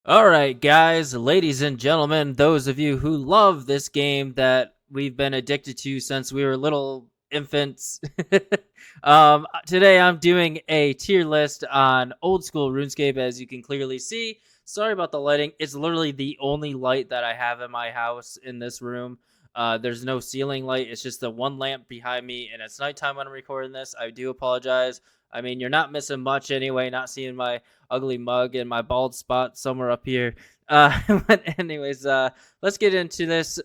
All right, guys, ladies and gentlemen, those of you who love this game that we've been addicted to since we were little infants. Today I'm doing a tier list on old school RuneScape, as you can clearly see. Sorry about the lighting. It's literally the only light that I have in my house in this room. There's no ceiling light. It's just the one lamp behind me, and it's nighttime when I'm recording this. I do apologize. I mean, you're not missing much anyway, not seeing my ugly mug and my bald spot somewhere up here. But anyways, let's get into this.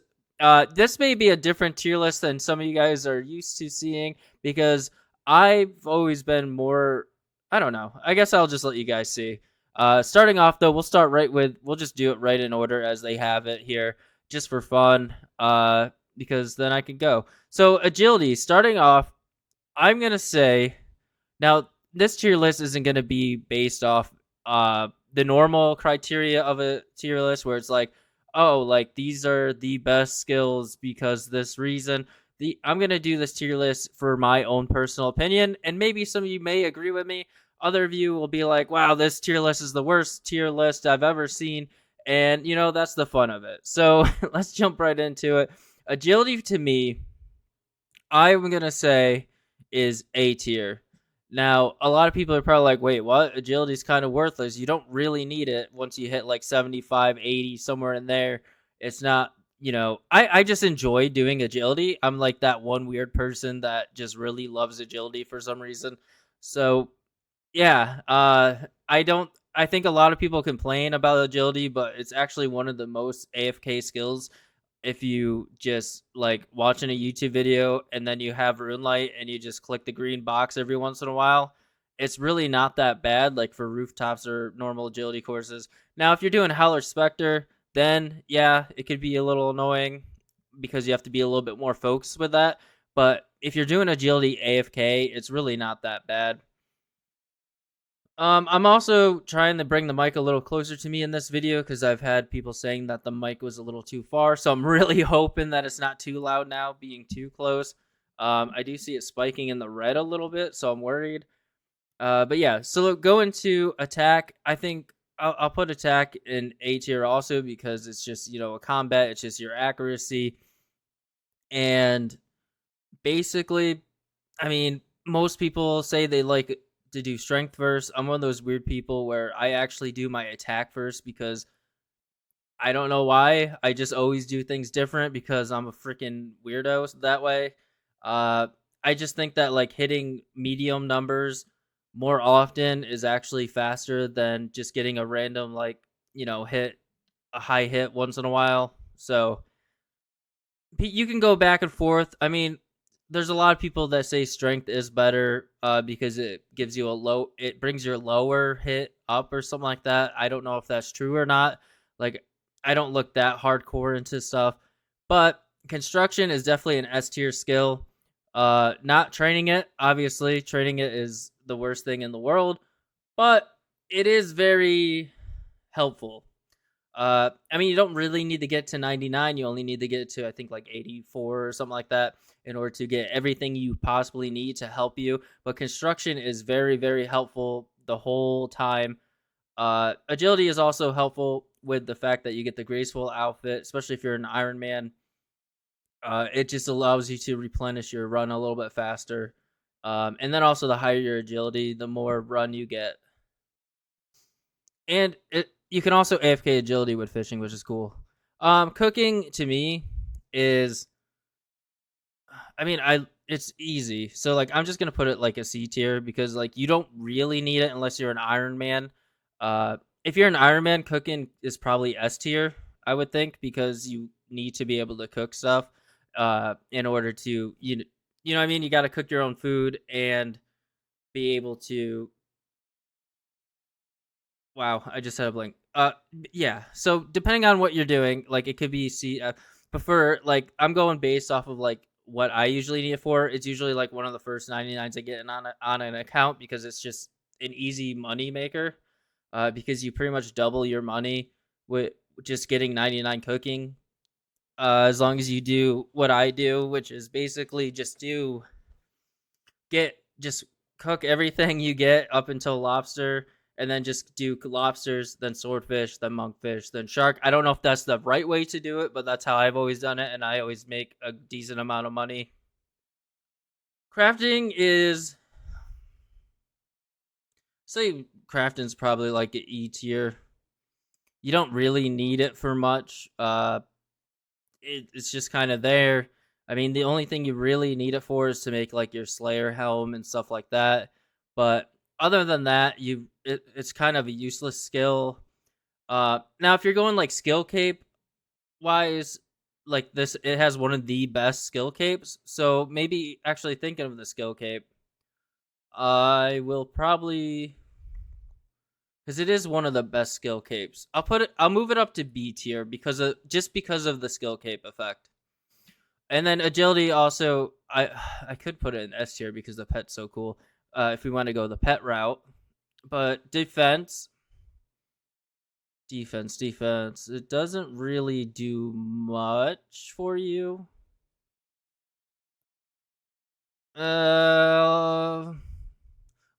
This may be a different tier list than some of you guys are used to seeing because I've always been more. I don't know. I guess I'll just let you guys see. Starting off though, we'll just do it right in order as they have it here, just for fun. Because then I can go. So agility. Starting off, I'm gonna say now, this tier list isn't going to be based off the normal criteria of a tier list where it's like, oh, like these are the best skills because this reason. I'm going to do this tier list for my own personal opinion, and maybe some of you may agree with me. Other of you will be like, wow, this tier list is the worst tier list I've ever seen. And, that's the fun of it. So let's jump right into it. Agility to me, I'm going to say is A tier. Now, a lot of people are probably like, wait, what? Agility is kind of worthless. You don't really need it once you hit like 75, 80, somewhere in there. It's not, I just enjoy doing agility. I'm like that one weird person that just really loves agility for some reason. So, yeah, I think a lot of people complain about agility, but it's actually one of the most AFK skills if you just like watching a YouTube video and then you have RuneLight and you just click the green box every once in a while, it's really not that bad, like for rooftops or normal agility courses. Now, if you're doing Howler Spectre, then yeah, it could be a little annoying because you have to be a little bit more focused with that. But if you're doing agility AFK, it's really not that bad. I'm also trying to bring the mic a little closer to me in this video because I've had people saying that the mic was a little too far. So I'm really hoping that it's not too loud now, being too close. I do see it spiking in the red a little bit, so I'm worried. But yeah, so go into attack. I think I'll put attack in A tier also because it's just, a combat. It's just your accuracy. And basically, I mean, most people say they like to do strength first. I'm one of those weird people where I actually do my attack first because I don't know why. I just always do things different because I'm a freaking weirdo that way. Uh, I just think that like hitting medium numbers more often is actually faster than just getting a random hit a high hit once in a while. So you can go back and forth. I mean, there's a lot of people that say strength is better because it gives you it brings your lower hit up or something like that. I don't know if that's true or not. Like, I don't look that hardcore into stuff, but construction is definitely an S tier skill. Not training it, obviously, training it is the worst thing in the world, but it is very helpful. I mean, you don't really need to get to 99. You only need to get to, I think, like 84 or something like that in order to get everything you possibly need to help you. But construction is very, very helpful the whole time. Agility is also helpful with the fact that you get the graceful outfit, especially if you're an Iron Man. It just allows you to replenish your run a little bit faster. And then also the higher your agility, the more run you get. And you can also AFK agility with fishing, which is cool. Cooking to me is, I mean, it's easy. So like, I'm just gonna put it like a C tier because like you don't really need it unless you're an Iron Man. If you're an Iron Man, cooking is probably S tier, I would think, because you need to be able to cook stuff. In order to you know what I mean. You got to cook your own food and be able to. Wow, I just had a blank. Yeah. So depending on what you're doing, like it could be prefer like I'm going based off of like what I usually need it for. It's usually like one of the first 99s I get on an account because it's just an easy money maker. Because you pretty much double your money with just getting 99 cooking. As long as you do what I do, which is basically just cook everything you get up until lobster, and then just do lobsters, then swordfish, then monkfish, then shark. I don't know if that's the right way to do it, but that's how I've always done it, and I always make a decent amount of money. Crafting is, say, crafting's probably like an E tier. You don't really need it for much. It's just kind of there. I mean, the only thing you really need it for is to make like your Slayer helm and stuff like that. But other than that, it's kind of a useless skill. Now if you're going like skill cape wise, like this, it has one of the best skill capes. So maybe actually thinking of the skill cape, I will probably, because it is one of the best skill capes. I'll move it up to B tier because of the skill cape effect. And then agility also, I could put it in S tier because the pet's so cool. If we want to go the pet route, but defense, it doesn't really do much for you. Well,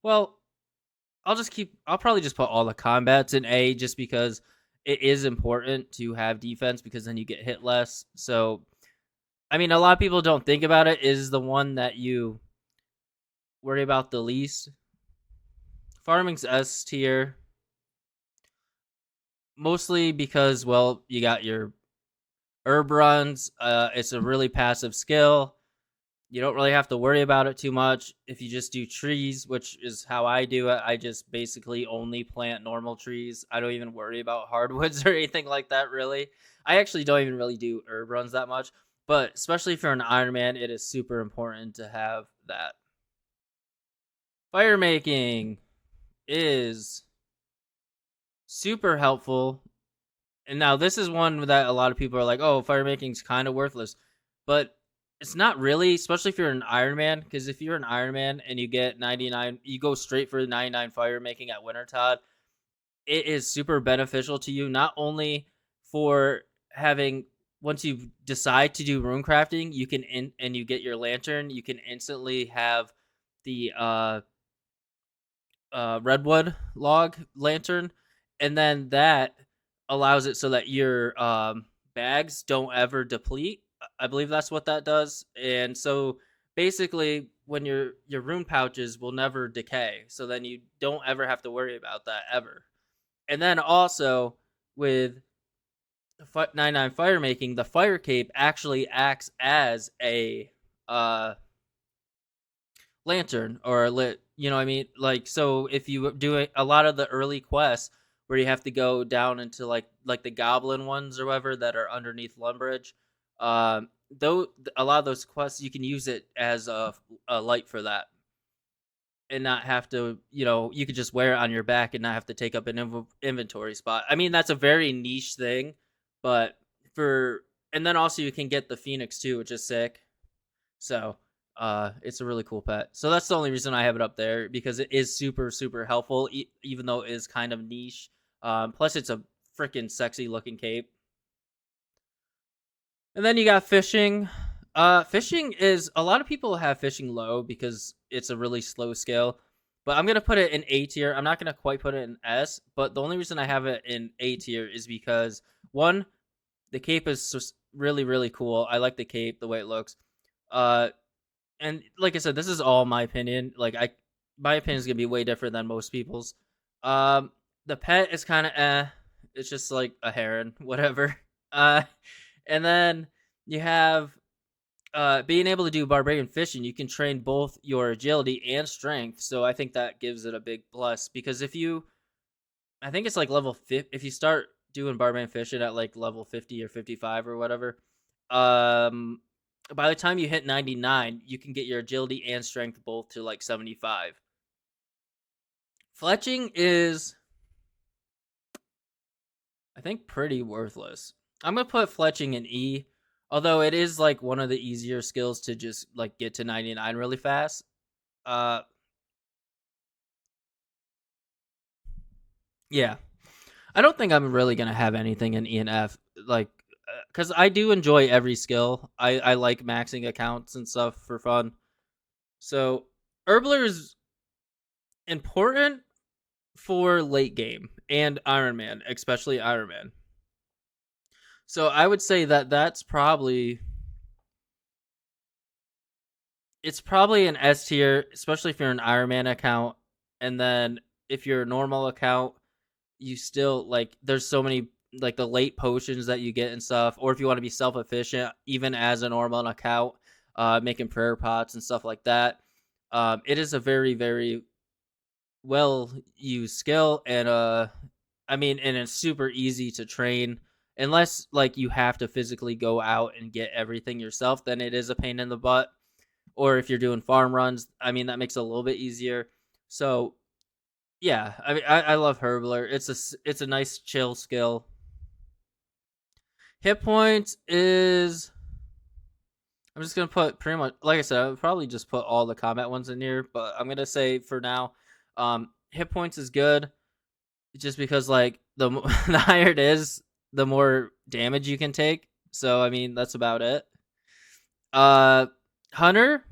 I'll probably just put all the combats in A just because it is important to have defense because then you get hit less. So, I mean, a lot of people don't think about it. Is the one that you worry about the least. Farming's S tier. Mostly because, well, you got your herb runs. It's a really passive skill. You don't really have to worry about it too much if you just do trees, which is how I do it. I just basically only plant normal trees. I don't even worry about hardwoods or anything like that, really. I actually don't even really do herb runs that much, but especially for an Iron Man, it is super important to have that. Firemaking is super helpful. And now this is one that a lot of people are like, oh, firemaking's kind of worthless. But it's not really, especially if you're an Iron Man, because if you're an Iron Man and you get 99, you go straight for 99 firemaking at Wintertod, it is super beneficial to you, not only for having, once you decide to do runecrafting, you can, and you get your lantern, you can instantly have the redwood log lantern, and then that allows it so that your bags don't ever deplete. I believe that's what that does. And so basically, when your rune pouches will never decay, so then you don't ever have to worry about that ever. And then also with 99 fire making, the fire cape actually acts as a lantern or lit, you know what I mean? Like, so if you do a lot of the early quests where you have to go down into like the goblin ones or whatever that are underneath Lumbridge, though a lot of those quests you can use it as a light for that and not have to, you could just wear it on your back and not have to take up an inventory spot. I mean, that's a very niche thing, but and then also you can get the Phoenix too, which is sick. So it's a really cool pet. So that's the only reason I have it up there, because it is super, super helpful, even though it is kind of niche. Plus, it's a freaking sexy looking cape. And then you got fishing. Fishing is, a lot of people have fishing low because it's a really slow skill. But I'm going to put it in A tier. I'm not going to quite put it in S. But the only reason I have it in A tier is because, one, the cape is just really, really cool. I like the cape, the way it looks. And like I said, this is all my opinion. My opinion is gonna be way different than most people's. The pet is kind of it's just like a heron, whatever. And then you have being able to do barbarian fishing. You can train both your agility and strength, so I think that gives it a big plus. Because I think it's like level 50. If you start doing barbarian fishing at like level 50 or 55 or whatever, by the time you hit 99, you can get your agility and strength both to like 75. Fletching is, I think, pretty worthless. I'm going to put fletching in E, although it is like one of the easier skills to just like get to 99 really fast. Yeah. I don't think I'm really going to have anything in E and F, like, because I do enjoy every skill. I like maxing accounts and stuff for fun. So Herbler is important, for late game and Iron Man, especially Iron Man. So I would say that that's probably it's probably an S tier, especially if you're an Iron Man account. And then if you're a normal account, you still like there's so many like the late potions that you get and stuff. Or if you want to be self efficient, even as a normal account, making prayer pots and stuff like that. It is a very very well used skill, and I mean, and it's super easy to train. Unless like you have to physically go out and get everything yourself, then it is a pain in the butt. Or if you're doing farm runs, I mean that makes it a little bit easier. So yeah, I mean I love Herbler. It's a nice chill skill. Hit points is I'm just gonna put pretty much like I said, I would probably just put all the combat ones in here, but I'm gonna say for now, hit points is good just because like the higher it is, the more damage you can take. So I mean that's about it. Uh, Hunter,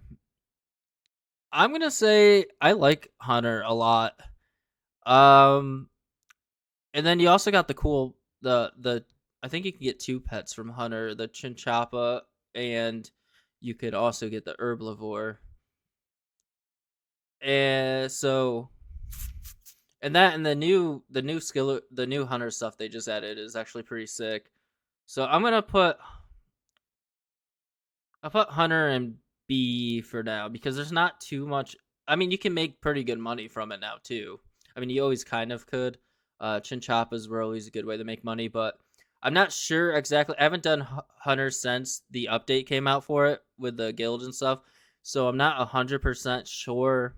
I'm gonna say I like Hunter a lot. Um, and then you also got the cool the I think you can get two pets from Hunter, the Chinchappa, and you could also get the Herbivore. And so and that and the new Hunter stuff they just added is actually pretty sick. So I'll put Hunter and B for now because there's not too much. I mean, you can make pretty good money from it now too. I mean, you always kind of could. Chinchappas were always a good way to make money, but I'm not sure exactly. I haven't done Hunter since the update came out for it with the guild and stuff, so I'm not 100% sure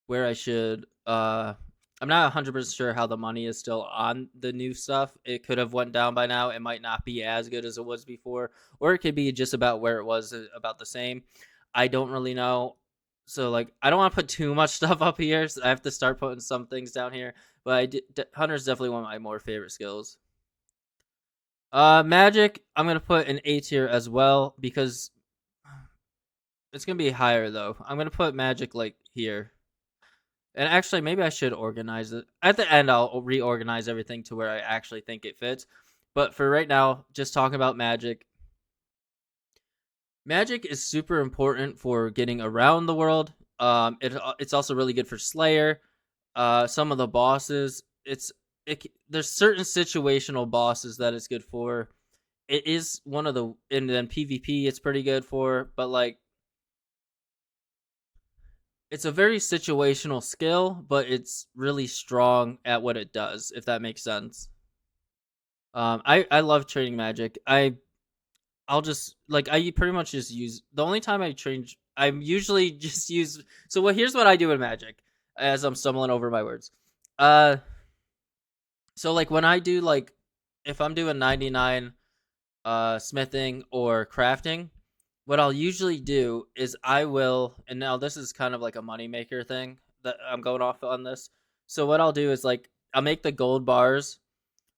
where I should. I'm not 100% sure how the money is still on the new stuff. It could have went down by now. It might not be as good as it was before, or it could be just about where it was, about the same. I don't really know. So like, I don't want to put too much stuff up here. So I have to start putting some things down here. But Hunter's definitely one of my more favorite skills. Magic, I'm gonna put an A tier as well because it's gonna be higher though. I'm gonna put magic like here. And actually, maybe I should organize it. At the end, I'll reorganize everything to where I actually think it fits. But for right now, just talking about magic. Magic is super important for getting around the world. It's also really good for Slayer. Some of the bosses, there's certain situational bosses that it's good for. It is one of the and then PvP it's pretty good for, but like it's a very situational skill, but it's really strong at what it does, if that makes sense. I love training magic. I'll just like I pretty much just use the only time I train. I'm usually just use. So what? Here's what I do in magic, as I'm stumbling over my words. Uh, so like when I do like, if I'm doing 99 smithing or crafting, what I'll usually do is I will, and now this is kind of like a moneymaker thing that I'm going off on this. So what I'll do is like I'll make the gold bars,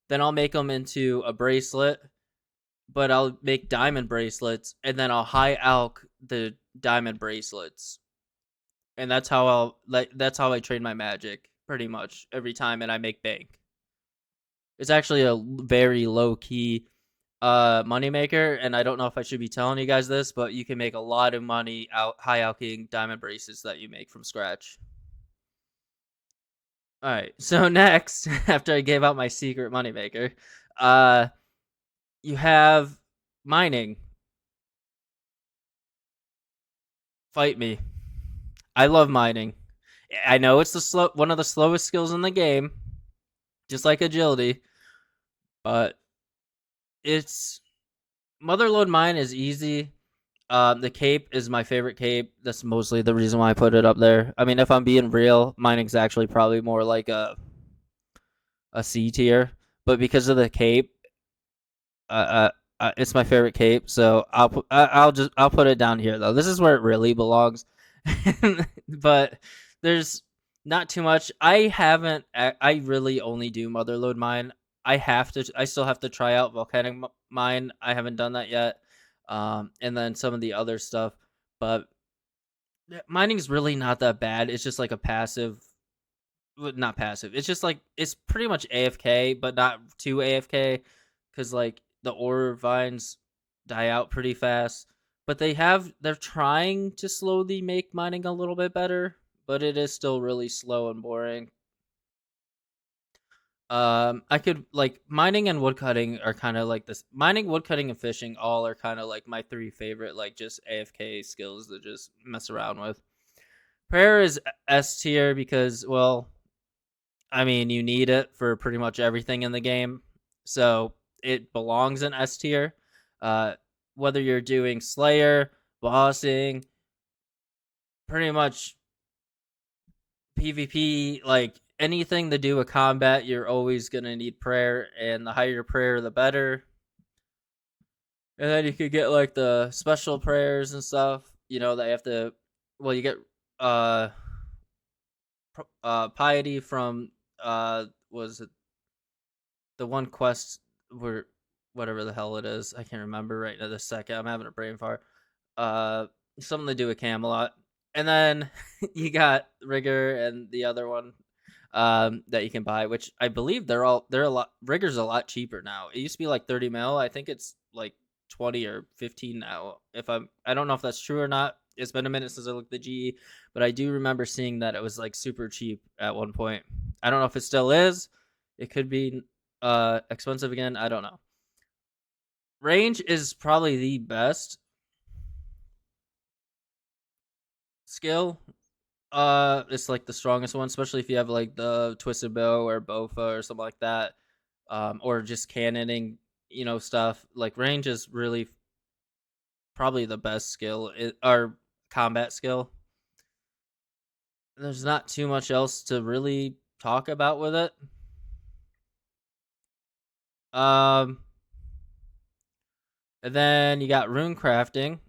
then I'll make them into a bracelet, but I'll make diamond bracelets, and then I'll high alch the diamond bracelets, and that's how I trade my magic pretty much every time, and I make bank. It's actually a very low key moneymaker, and I don't know if I should be telling you guys this, but you can make a lot of money out high alching diamond braces that you make from scratch. All right, so next, after I gave out my secret moneymaker, uh, you have mining. Fight me. I love mining. I know it's one of the slowest skills in the game, just like agility, but it's Motherlode Mine is easy. The cape is my favorite cape. That's mostly the reason why I put it up there. I mean, if I'm being real, mining's actually probably more like a C tier, but because of the cape, it's my favorite cape. So I'll put it down here though. This is where it really belongs. But there's not too much. I really only do Motherlode Mine. I still have to try out Volcanic Mine. I haven't done that yet. And then some of the other stuff, but mining's really not that bad. It's just like a passive not passive. It's just like it's pretty much AFK, but not too AFK, because like the ore vines die out pretty fast. But they're trying to slowly make mining a little bit better, but it is still really slow and boring. I could like mining and woodcutting are kind of like this. Mining, woodcutting, and fishing all are kind of like my three favorite like just AFK skills to just mess around with. Prayer is S tier because, well, I mean, you need it for pretty much everything in the game, so it belongs in S tier. Uh, whether you're doing Slayer, bossing, pretty much PvP, like anything to do with combat, you're always gonna need prayer, and the higher your prayer, the better. And then you could get like the special prayers and stuff. You know that you have to. Well, you get uh piety from was it the one quest where whatever the hell it is. I can't remember right now this second. I'm having a brain fart. Uh, something to do with Camelot, and then you got Rigger and the other one that you can buy, which I believe they're a lot. Rigger's a lot cheaper now. It used to be like 30 mil. I think it's like 20 or 15 now. I don't know if that's true or not. It's been a minute since I looked at the GE, but I do remember seeing that it was like super cheap at one point. I don't know if it still is. It could be expensive again. I don't know. Range is probably the best skill. It's like the strongest one, especially if you have like the twisted bow or bofa or something like that, or just cannoning, stuff. Like range is really probably the best skill, or combat skill. There's not too much else to really talk about with it. Um, and then you got runecrafting.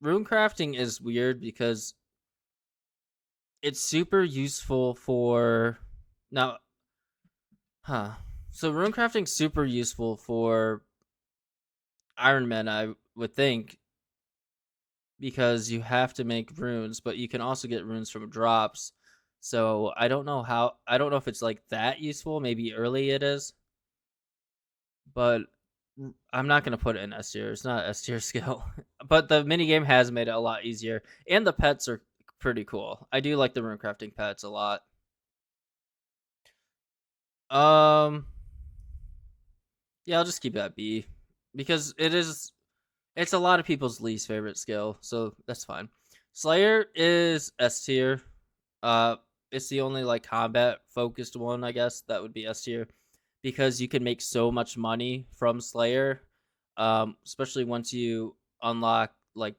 Runecrafting is weird because it's super useful for now. Huh. So runecrafting's super useful for Iron Man, I would think, because you have to make runes, but you can also get runes from drops. So I don't know if it's like that useful. Maybe early it is, but I'm not gonna put it in S tier. It's not S tier skill, but the mini game has made it a lot easier, and the pets are pretty cool. I do like the runecrafting pets a lot. Um, yeah, I'll just keep that B because it's a lot of people's least favorite skill, so that's fine. Slayer is S tier. Uh, it's the only like combat focused one, I guess, that would be S tier because you can make so much money from Slayer. Especially once you unlock like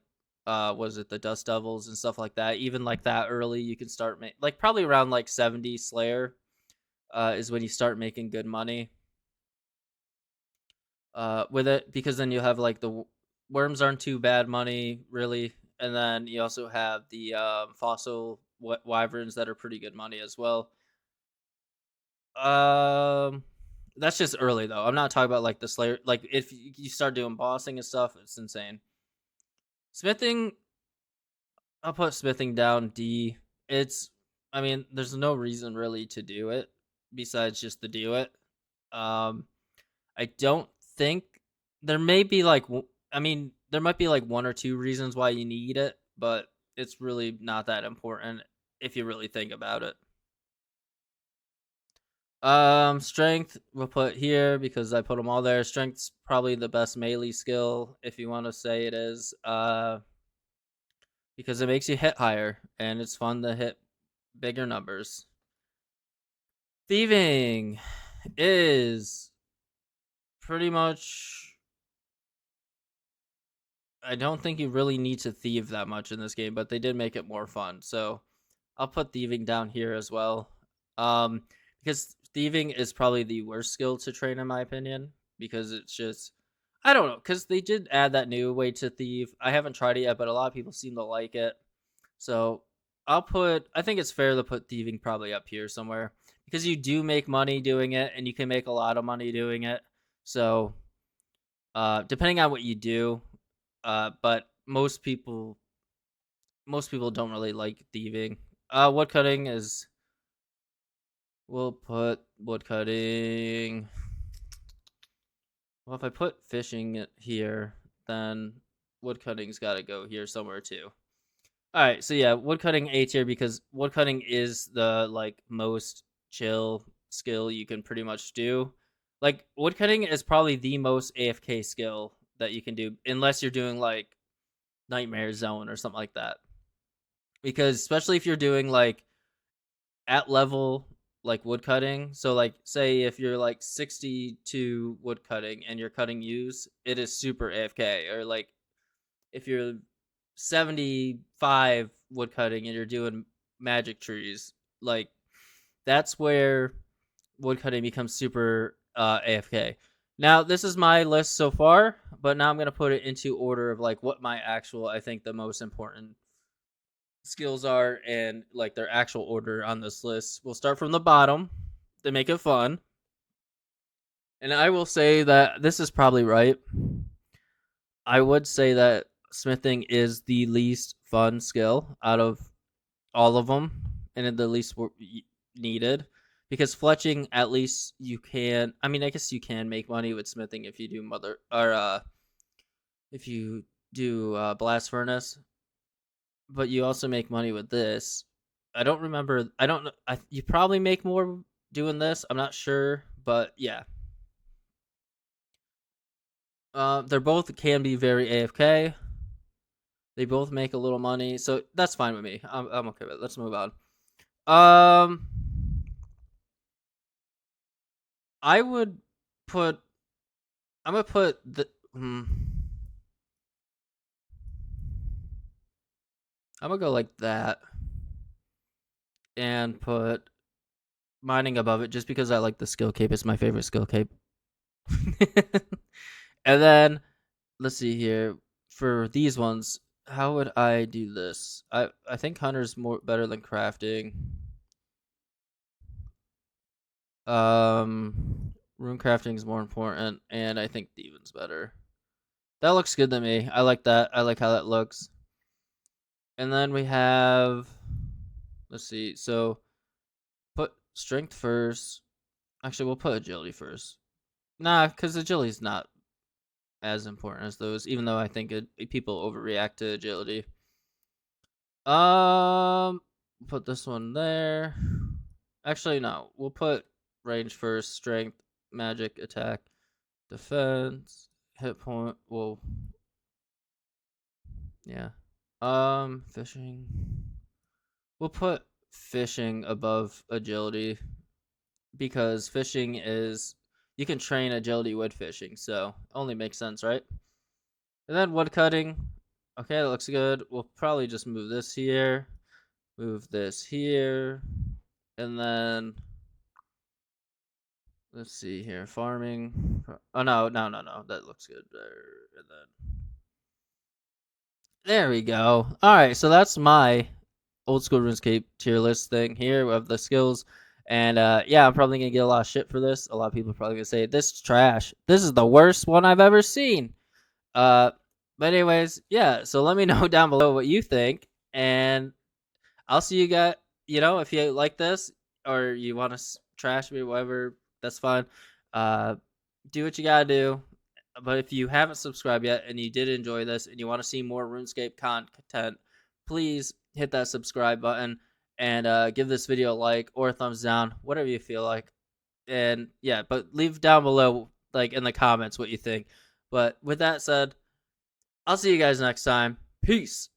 was it the Dust Devils and stuff like that. Even like that early, you can start like probably around like 70 Slayer is when you start making good money with it, because then you have like worms aren't too bad money really, and then you also have the fossil wyverns that are pretty good money as well. Um, that's just early though. I'm not talking about like the Slayer. Like if you start doing bossing and stuff, it's insane. Smithing, I'll put smithing down D. It's, I mean, there's no reason really to do it besides just to do it. Um, I don't think there may be like I mean, there might be like one or two reasons why you need it, but it's really not that important if you really think about it. Strength we'll put here because I put them all there. Strength's probably the best melee skill if you want to say it is. Because it makes you hit higher and it's fun to hit bigger numbers. Thieving is pretty much, I don't think you really need to thieve that much in this game, but they did make it more fun. So I'll put thieving down here as well. Um, because thieving is probably the worst skill to train in my opinion, because it's just, I don't know, because they did add that new way to thieve. I haven't tried it yet, but a lot of people seem to like it. So I think it's fair to put thieving probably up here somewhere because you do make money doing it and you can make a lot of money doing it. So, depending on what you do, but most people don't really like thieving. Woodcutting is We'll put woodcutting. Well, if I put fishing here, then woodcutting's got to go here somewhere too. All right, so yeah, woodcutting A tier because woodcutting is the like most chill skill you can pretty much do. Like woodcutting is probably the most AFK skill that you can do unless you're doing like Nightmare Zone or something like that. Because especially if you're doing like at level like woodcutting, so like say if you're like 62 woodcutting and you're cutting use, it is super AFK. Or like if you're 75 woodcutting and you're doing magic trees, like that's where woodcutting becomes super AFK. Now, this is my list so far, but now I'm going to put it into order of like what my actual, I think, the most important skills are and like their actual order on this list. We'll start from the bottom to make it fun. And I will say that this is probably right. I would say that smithing is the least fun skill out of all of them and the least needed because fletching at least you can, I mean, I guess you can make money with smithing if you do mother or if you do blast furnace, but you also make money with this. I don't remember, I don't know, you probably make more doing this, I'm not sure, but yeah. They're both can be very AFK. They both make a little money, so that's fine with me. I'm okay with it. Let's move on. Um, I would put. I'm gonna put the. I'm gonna go like that, and put mining above it just because I like the skill cape. It's my favorite skill cape. And then let's see here for these ones. How would I do this? I think hunter's more better than crafting. Rune crafting is more important, and I think Thieving's better. That looks good to me. I like that. I like how that looks. And then we have, let's see. So put strength first. Actually, we'll put agility first. Nah, because agility's not as important as those, even though I think people overreact to agility. Put this one there. Actually, no. We'll put range first, strength, magic, attack, defense, hit point. Well, yeah. Fishing. We'll put fishing above agility because fishing is you can train agility with fishing, so only makes sense, right? And then wood cutting. Okay, that looks good. We'll probably just move this here, move this here, and then let's see here. Farming. Oh no, no, no, no. That looks good there. And then there we go. All right, so that's my old school RuneScape tier list thing here of the skills. And yeah, I'm probably gonna get a lot of shit for this. A lot of people are probably gonna say this is trash. This is the worst one I've ever seen. Uh, but anyways, yeah. So let me know down below what you think, and I'll see you guys. You know, if you like this or you want to trash me, whatever, that's fine. Uh, do what you gotta do. But if you haven't subscribed yet and you did enjoy this and you want to see more RuneScape content, please hit that subscribe button and give this video a like or a thumbs down, whatever you feel like. And yeah, but leave down below, like in the comments, what you think. But with that said, I'll see you guys next time. Peace.